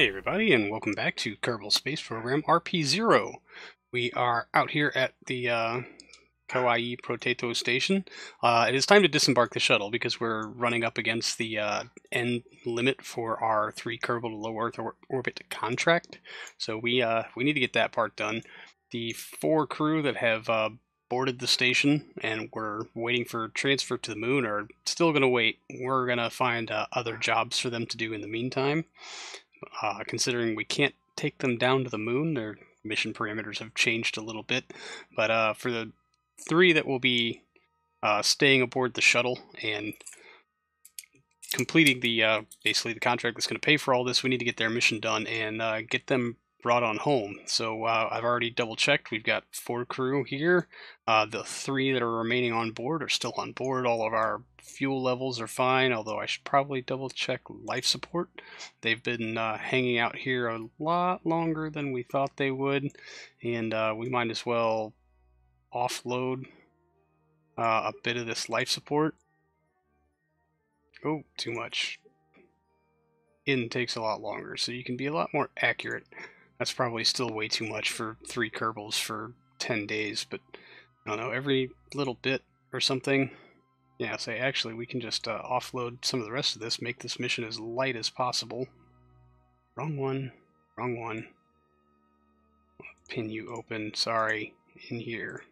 Hey everybody, and welcome back to Kerbal Space Program RP-0. We are out here at the Kawaii Potato Station. It is time to disembark the shuttle because we're running up against the end limit for our 3 Kerbal to Low Earth Orbit contract. So we need to get that part done. The 4 crew that have boarded the station and we're waiting for transfer to the moon are still going to wait. We're going to find other jobs for them to do in the meantime. Considering we can't take them down to the moon, their mission parameters have changed a little bit. But for the 3 that will be staying aboard the shuttle and completing the basically the contract that's going to pay for all this, we need to get their mission done and get them brought on home. So I've already double checked. We've got 4 crew here. The 3 that are remaining on board are still on board. All of our fuel levels are fine, although I should probably double check life support. They've been hanging out here a lot longer than we thought they would, and we might as well offload a bit of this life support. Oh, too much. In takes a lot longer, so you can be a lot more accurate. That's probably still way too much for 3 Kerbals for 10 days, but I don't know, every little bit or something. Yeah, say actually we can just offload some of the rest of this, make this mission as light as possible. Wrong one, wrong one. Pin you open, sorry, in here.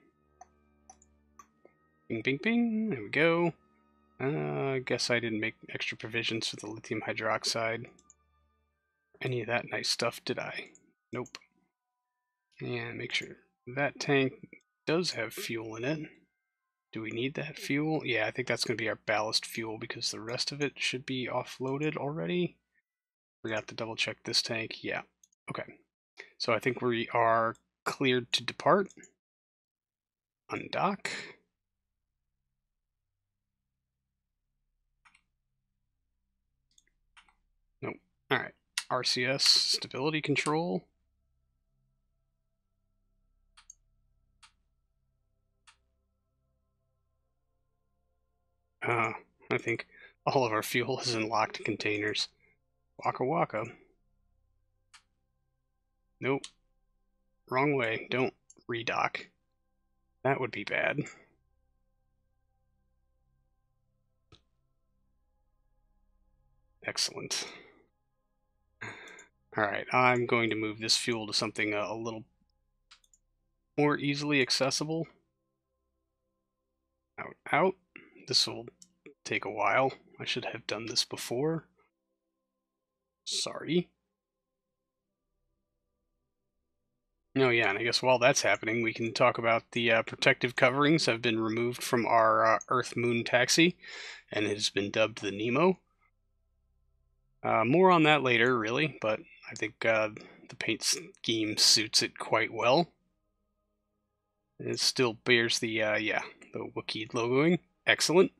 Bing, bing, bing, there we go. I guess I didn't make extra provisions for the lithium hydroxide. Any of that nice stuff, did I? Nope. And make sure that tank does have fuel in it. Do we need that fuel? Yeah, I think that's going to be our ballast fuel because the rest of it should be offloaded already. Forgot to double check this tank. Yeah. Okay. So I think we are cleared to depart. Undock. Nope. Alright. RCS stability control. I think all of our fuel is in locked containers. Waka waka. Nope. Wrong way. Don't redock. That would be bad. Excellent. Alright, I'm going to move this fuel to something a little more easily accessible. Out, out. This will take a while. I should have done this before. Sorry. Oh yeah, and I guess while that's happening, we can talk about the protective coverings have been removed from our Earth-Moon taxi, and it has been dubbed the Nemo. More on that later, really, but I think the paint scheme suits it quite well. It still bears the, the Wookiee logoing. Excellent.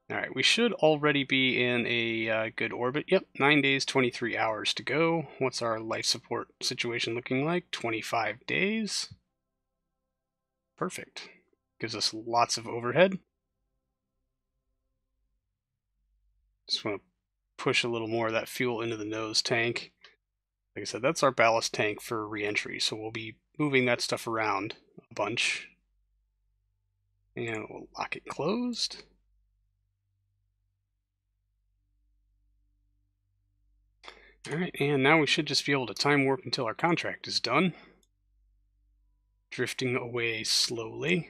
Alright, we should already be in a good orbit. Yep, 9 days, 23 hours to go. What's our life support situation looking like? 25 days. Perfect. Gives us lots of overhead. Just want to push a little more of that fuel into the nose tank. Like I said, that's our ballast tank for reentry, so we'll be moving that stuff around a bunch. And we'll lock it closed. Alright, and now we should just be able to time warp until our contract is done. Drifting away slowly.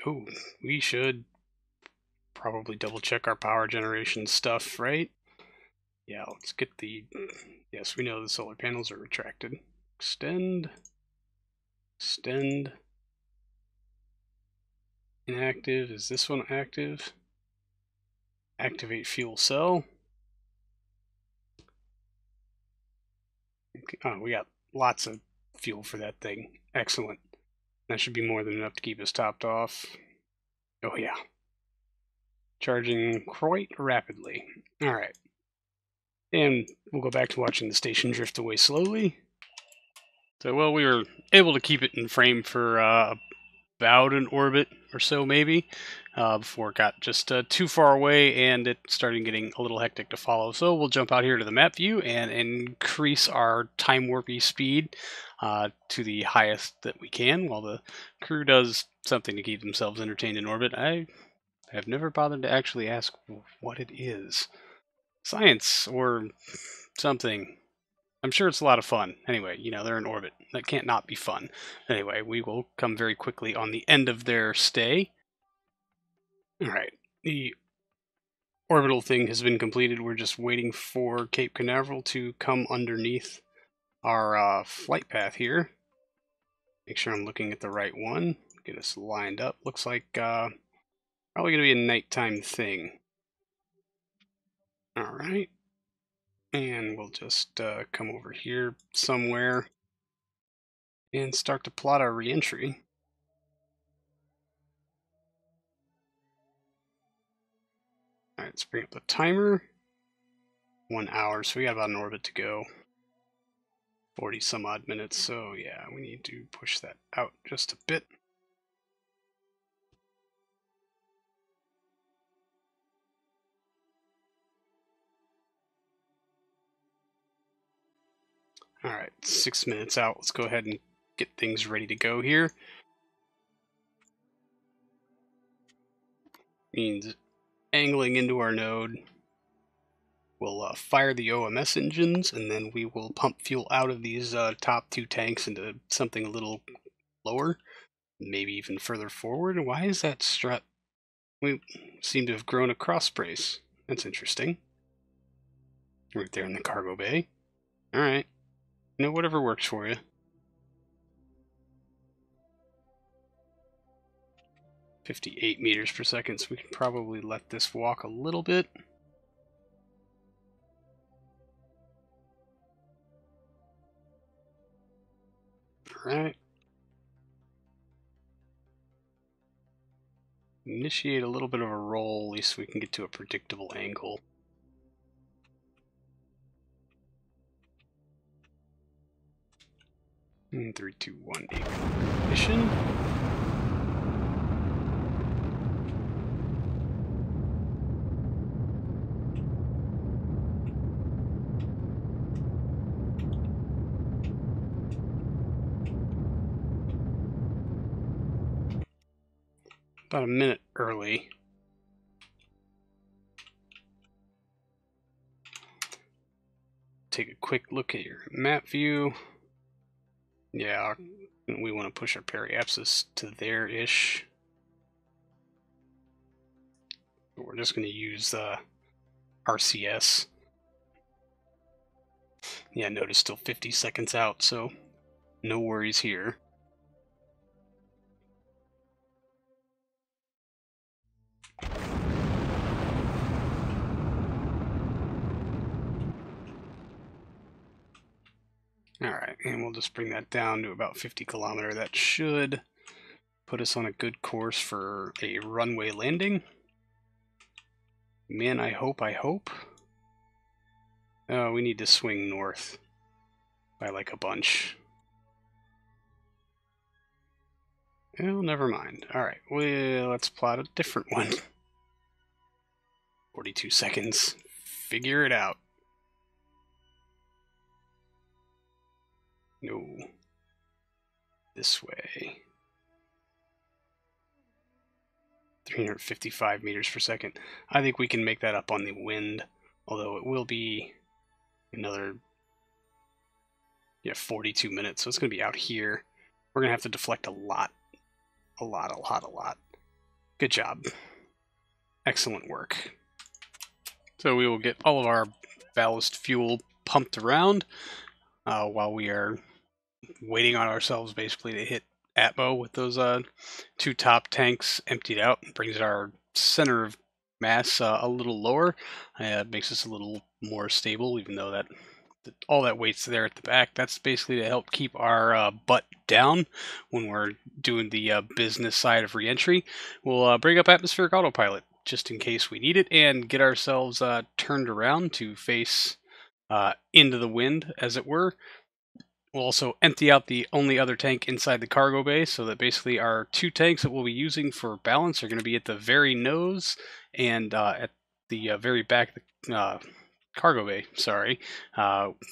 Oh, we should probably double check our power generation stuff, right? Yeah, let's get the... Yes, we know the solar panels are retracted. Extend. Extend. Inactive. Is this one active? Activate fuel cell. Oh, we got lots of fuel for that thing. Excellent. That should be more than enough to keep us topped off. Oh yeah. Charging quite rapidly. Alright. And we'll go back to watching the station drift away slowly. So, well, we were able to keep it in frame for about an orbit or so, maybe, before it got just too far away and it started getting a little hectic to follow. So we'll jump out here to the map view and increase our time warpy speed to the highest that we can while the crew does something to keep themselves entertained in orbit. I have never bothered to actually ask what it is. Science or something. I'm sure it's a lot of fun. Anyway, you know, they're in orbit. That can't not be fun. Anyway, we will come very quickly on the end of their stay. Alright, the orbital thing has been completed. We're just waiting for Cape Canaveral to come underneath our flight path here. Make sure I'm looking at the right one. Get us lined up. Looks like probably going to be a nighttime thing. Alright. And we'll just come over here somewhere and start to plot our reentry. Alright, let's bring up the timer. 1 hour, so we got about an orbit to go. 40 some odd minutes, so yeah, we need to push that out just a bit. Alright, 6 minutes out. Let's go ahead and get things ready to go here. Means angling into our node. We'll fire the OMS engines, and then we will pump fuel out of these top 2 tanks into something a little lower, maybe even further forward. Why is that strut? We seem to have grown a cross brace. That's interesting. Right there in the cargo bay. Alright. You know, whatever works for you. 58 meters per second, so we can probably let this walk a little bit. Alright. Initiate a little bit of a roll, at least we can get to a predictable angle. And 3, 2, 1, ignition. About a minute early. Take a quick look at your map view. Yeah, we want to push our periapsis to there-ish. We're just going to use RCS. Yeah, notice still 50 seconds out, so no worries here. Alright, and we'll just bring that down to about 50 kilometer. That should put us on a good course for a runway landing. Man, I hope. Oh, we need to swing north by like a bunch. Well, never mind. Alright, well, let's plot a different one. 42 seconds. Figure it out. No. This way. 355 meters per second. I think we can make that up on the wind, although it will be another 42 minutes, so it's going to be out here. We're going to have to deflect a lot. A lot. Good job. Excellent work. So we will get all of our ballast fuel pumped around while we are waiting on ourselves basically to hit Atmo with those 2 top tanks emptied out. It brings our center of mass a little lower. It makes us a little more stable, even though that all that weight's there at the back. That's basically to help keep our butt down when we're doing the business side of reentry. We'll bring up atmospheric autopilot just in case we need it, and get ourselves turned around to face into the wind, as it were. We'll also empty out the only other tank inside the cargo bay, so that basically our 2 tanks that we'll be using for balance are going to be at the very nose and at the very back of the cargo bay, sorry,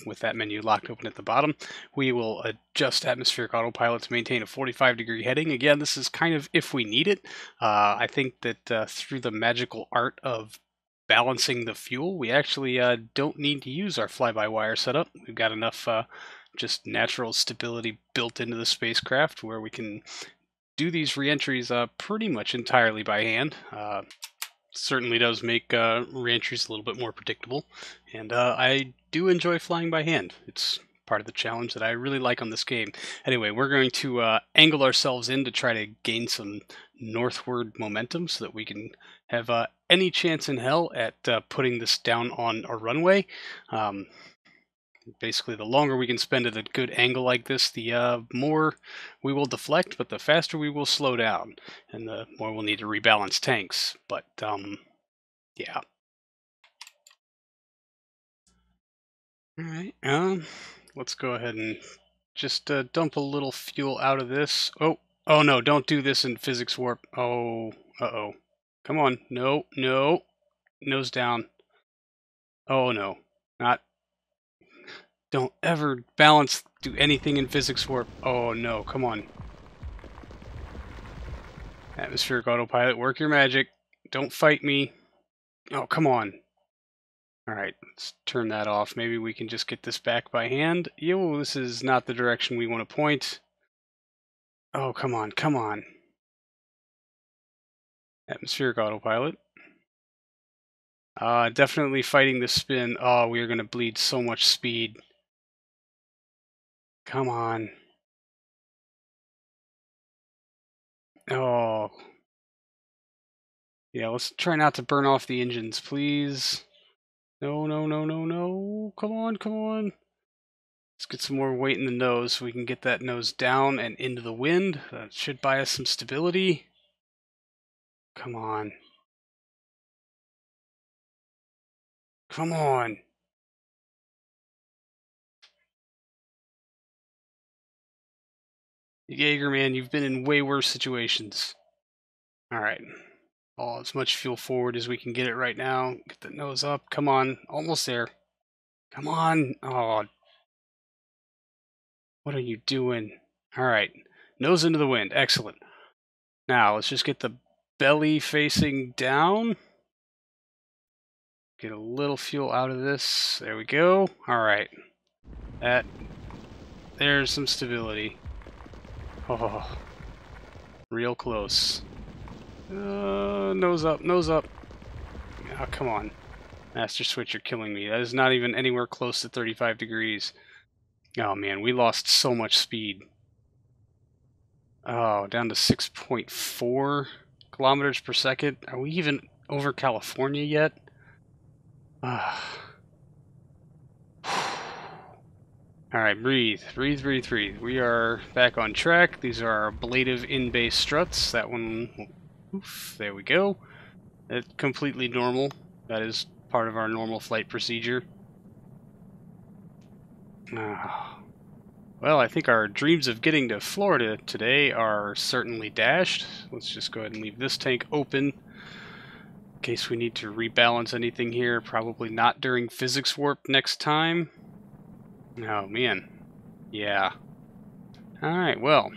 with that menu locked open at the bottom. We will adjust atmospheric autopilot to maintain a 45-degree heading. Again, this is kind of if we need it. I think that through the magical art of balancing the fuel, we actually don't need to use our fly-by-wire setup. We've got enough just natural stability built into the spacecraft where we can do these reentries pretty much entirely by hand. Certainly does make reentries a little bit more predictable, and I do enjoy flying by hand. It's part of the challenge that I really like on this game. Anyway, we're going to angle ourselves in to try to gain some northward momentum so that we can have any chance in hell at putting this down on a runway. Basically, the longer we can spend at a good angle like this, the more we will deflect, but the faster we will slow down, and the more we'll need to rebalance tanks. But, yeah. Alright, let's go ahead and just dump a little fuel out of this. Oh no, don't do this in physics warp. Oh, uh-oh. Come on, no, nose down. Oh no, not... Don't ever do anything in physics warp. Oh no, come on. Atmospheric autopilot, work your magic. Don't fight me. Oh, come on. Alright, let's turn that off. Maybe we can just get this back by hand. Yo, this is not the direction we want to point. Oh, come on, come on. Atmospheric autopilot. Definitely fighting the spin. Oh, we are going to bleed so much speed. Come on. Oh. Yeah, let's try not to burn off the engines, please. No. Come on. Let's get some more weight in the nose so we can get that nose down and into the wind. That should buy us some stability. Come on. Come on. Jaeger, man, you've been in way worse situations. Alright. As much fuel forward as we can get it right now. Get the nose up. Come on. Almost there. Come on. Oh. What are you doing? Alright. Nose into the wind. Excellent. Now, let's just get the belly facing down. Get a little fuel out of this. There we go. Alright. There's some stability. Oh. Real close. Nose up. Oh, come on. Master Switcher killing me. That is not even anywhere close to 35 degrees. Oh man, we lost so much speed. Oh, down to 6.4 kilometers per second. Are we even over California yet? Alright, breathe. We are back on track. These are our ablative in-base struts. That one, oof, there we go. That's completely normal. That is part of our normal flight procedure. Well, I think our dreams of getting to Florida today are certainly dashed. Let's just go ahead and leave this tank open in case we need to rebalance anything here. Probably not during physics warp next time. Oh, man. Yeah. Alright, well.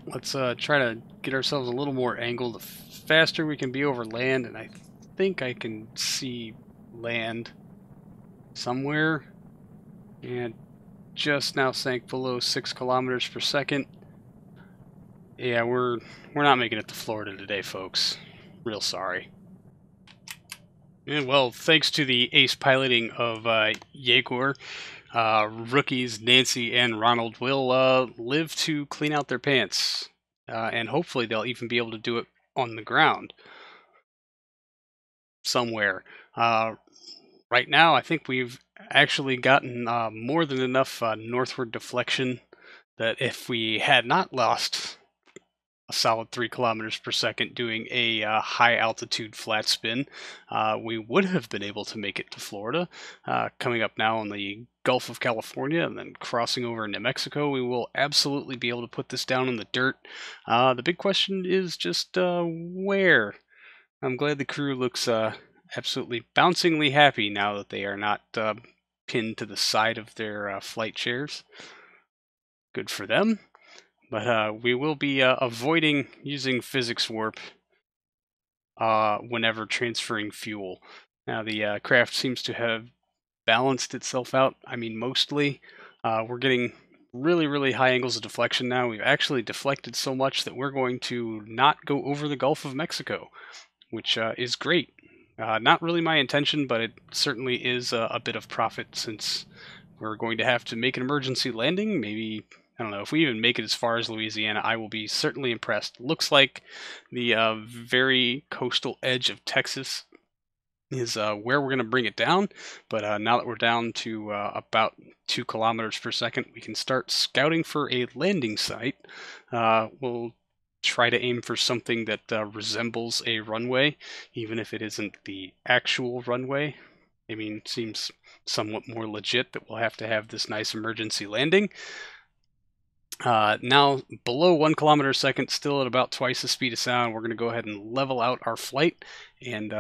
Let's try to get ourselves a little more angle. The faster we can be over land, and I think I can see land somewhere. And just now sank below 6 kilometers per second. Yeah, we're not making it to Florida today, folks. Real sorry. And well, thanks to the ace piloting of Jaeger, rookies Nancy and Ronald will live to clean out their pants. And hopefully they'll even be able to do it on the ground. Somewhere. Right now, I think we've actually gotten more than enough northward deflection that if we had not lost a solid 3 kilometers per second doing a high altitude flat spin, we would have been able to make it to Florida. Coming up now on the Gulf of California and then crossing over into Mexico, we will absolutely be able to put this down in the dirt. The big question is just where. I'm glad the crew looks absolutely bouncingly happy now that they are not pinned to the side of their flight chairs. Good for them. But we will be avoiding using physics warp whenever transferring fuel. Now the craft seems to have balanced itself out. I mean, mostly. We're getting really high angles of deflection now. We've actually deflected so much that we're going to not go over the Gulf of Mexico, which is great. Not really my intention, but it certainly is a bit of profit since we're going to have to make an emergency landing. Maybe, I don't know, if we even make it as far as Louisiana, I will be certainly impressed. Looks like the very coastal edge of Texas is where we're going to bring it down, but now that we're down to about 2 kilometers per second, we can start scouting for a landing site. We'll try to aim for something that resembles a runway, even if it isn't the actual runway. I mean, it seems somewhat more legit that we'll have to have this nice emergency landing. Now, below 1 kilometer a second, still at about twice the speed of sound, we're going to go ahead and level out our flight and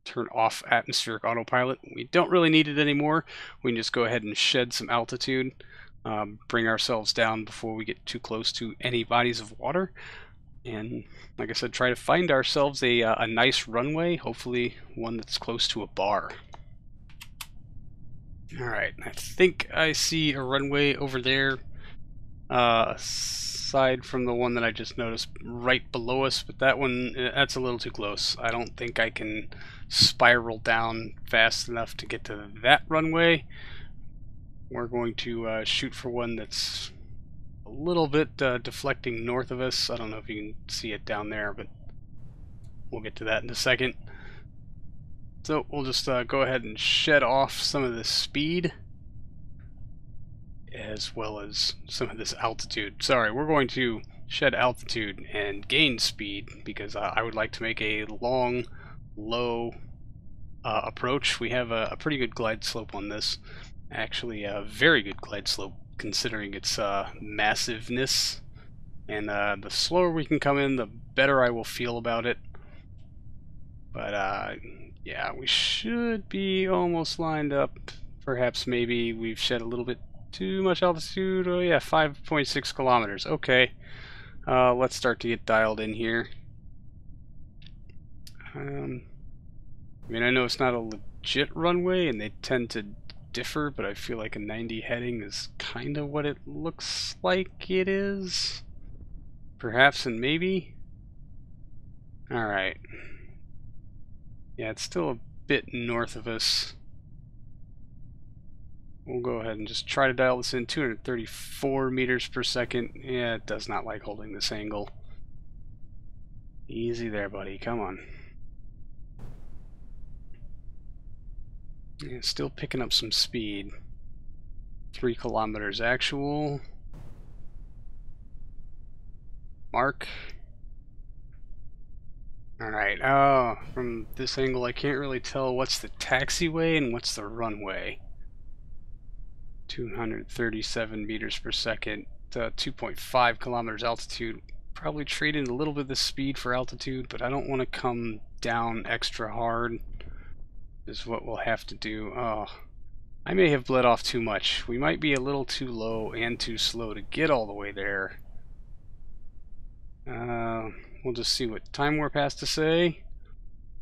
turn off atmospheric autopilot. We don't really need it anymore. We can just go ahead and shed some altitude, bring ourselves down before we get too close to any bodies of water, and like I said, try to find ourselves a nice runway, hopefully one that's close to a bar. Alright, I think I see a runway over there, aside from the one that I just noticed right below us, but that one, that's a little too close. I don't think I can spiral down fast enough to get to that runway. We're going to shoot for one that's a little bit deflecting north of us. I don't know if you can see it down there, but we'll get to that in a second. So we'll just go ahead and shed off some of the speed as well as some of this altitude. Sorry, we're going to shed altitude and gain speed because I would like to make a long, low approach. We have a pretty good glide slope on this. Actually, a very good glide slope considering its massiveness. And the slower we can come in, the better I will feel about it. But yeah, we should be almost lined up. Perhaps maybe we've shed a little bit too much altitude. Oh yeah, 5.6 kilometers. Okay, let's start to get dialed in here. I mean, I know it's not a legit runway and they tend to differ, but I feel like a 90 heading is kind of what it looks like it is. Perhaps and maybe. Alright. Yeah, it's still a bit north of us. We'll go ahead and just try to dial this in. 234 meters per second. Yeah, it does not like holding this angle. Easy there, buddy. Come on. Yeah, still picking up some speed. 3 kilometers actual. Mark. Alright, from this angle I can't really tell what's the taxiway and what's the runway. 237 meters per second, 2.5 kilometers altitude. Probably trade in a little bit of the speed for altitude, but I don't want to come down extra hard, is what we'll have to do. Oh, I may have bled off too much. We might be a little too low and too slow to get all the way there. We'll just see what Time Warp has to say.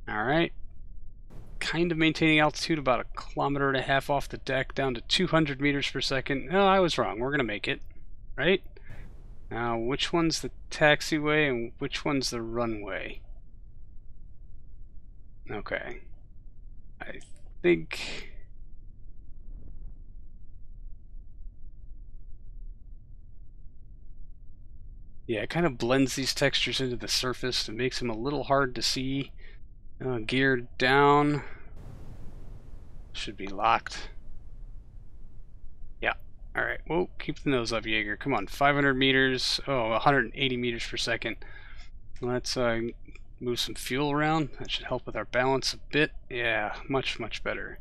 Alright. Kind of maintaining altitude about 1.5 kilometers off the deck, down to 200 meters per second. No, I was wrong. We're going to make it. Right? Now, which one's the taxiway and which one's the runway? Okay. I think... yeah, it kind of blends these textures into the surface and makes them a little hard to see. Geared down. Should be locked. Yeah. Alright. Whoa, keep the nose up, Jaeger. Come on. 500 meters. Oh, 180 meters per second. Let's move some fuel around. That should help with our balance a bit. Yeah, much better.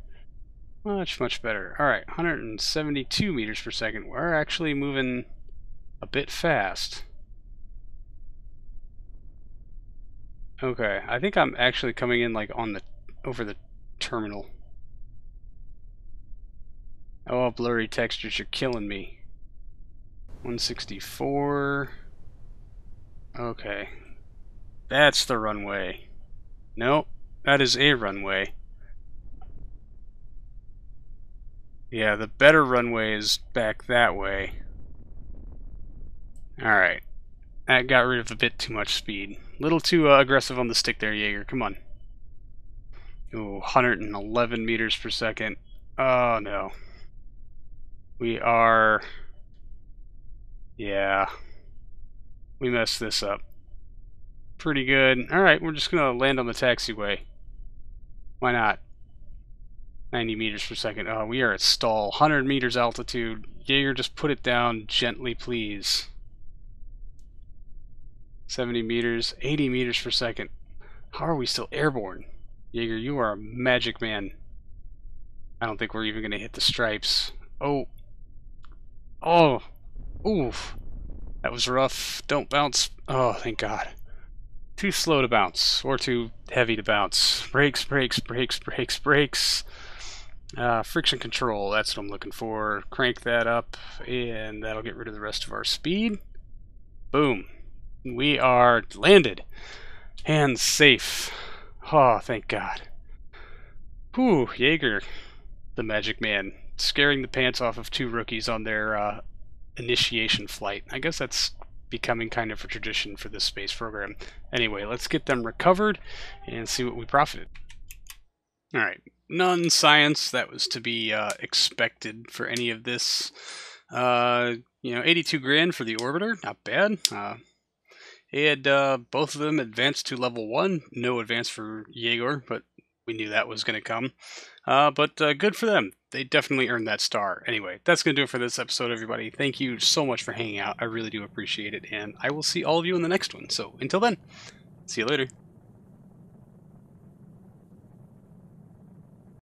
Much, much better. Alright, 172 meters per second. We're actually moving a bit fast. Okay, I think I'm actually coming in like on the over the terminal. Oh, blurry textures, you're killing me. 164. Okay. That's the runway. Nope, that is a runway. Yeah, the better runway is back that way. Alright. That got rid of a bit too much speed. Little too aggressive on the stick there, Jaeger. Come on. Ooh, 111 meters per second. Oh, no. We are... Yeah. We messed this up. Pretty good. Alright, we're just gonna land on the taxiway. Why not? 90 meters per second. Oh, we are at stall. 100 meters altitude. Jaeger, just put it down gently, please. 70 meters. 80 meters per second. How are we still airborne? Jaeger, you are a magic man. I don't think we're even going to hit the stripes. Oh. Oh. Oof. That was rough. Don't bounce. Oh, thank God. Too slow to bounce. Or too heavy to bounce. Brakes, brakes, brakes, brakes, brakes. Friction control, that's what I'm looking for. Crank that up, and that'll get rid of the rest of our speed. Boom. We are landed. And safe. Oh, thank God. Whew, Jaeger, the magic man, scaring the pants off of two rookies on their initiation flight. I guess that's becoming kind of a tradition for this space program. Anyway, let's get them recovered and see what we profited. Alright. None science, that was to be expected for any of this. 82 grand for the Orbiter, not bad. He had both of them advanced to level 1, no advance for Jaeger, but we knew that was going to come. But good for them. They definitely earned that star. Anyway, that's going to do it for this episode, everybody. Thank you so much for hanging out. I really do appreciate it, and I will see all of you in the next one. So until then, see you later.